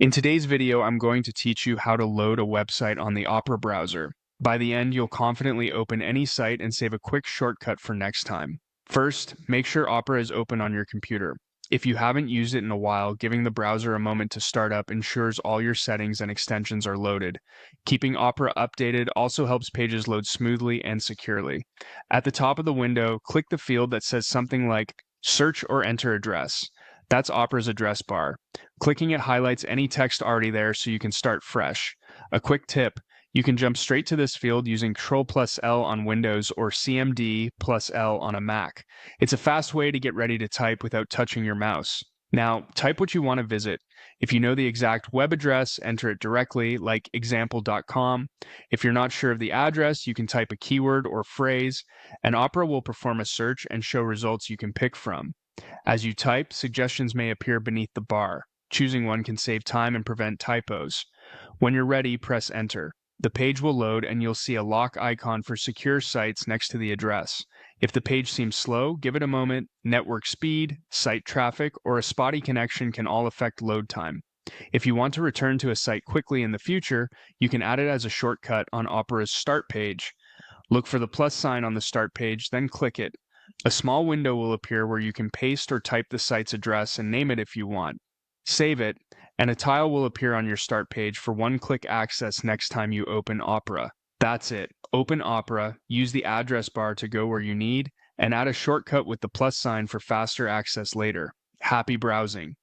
In today's video, I'm going to teach you how to load a website on the Opera browser. By the end, you'll confidently open any site and save a quick shortcut for next time. First, make sure Opera is open on your computer. If you haven't used it in a while, giving the browser a moment to start up ensures all your settings and extensions are loaded. Keeping Opera updated also helps pages load smoothly and securely. At the top of the window, click the field that says something like Search or Enter Address. That's Opera's address bar. Clicking it highlights any text already there so you can start fresh. A quick tip, you can jump straight to this field using Ctrl+L on Windows or CMD+L on a Mac. It's a fast way to get ready to type without touching your mouse. Now, type what you want to visit. If you know the exact web address, enter it directly, like example.com. If you're not sure of the address, you can type a keyword or phrase, and Opera will perform a search and show results you can pick from. As you type, suggestions may appear beneath the bar. Choosing one can save time and prevent typos. When you're ready, press Enter. The page will load and you'll see a lock icon for secure sites next to the address. If the page seems slow, give it a moment. Network speed, site traffic, or a spotty connection can all affect load time. If you want to return to a site quickly in the future, you can add it as a shortcut on Opera's Start page. Look for the plus sign on the Start page, then click it. A small window will appear where you can paste or type the site's address and name it if you want. Save it, and a tile will appear on your Start page for one-click access next time you open Opera. That's it. Open Opera, use the address bar to go where you need, and add a shortcut with the plus sign for faster access later. Happy browsing!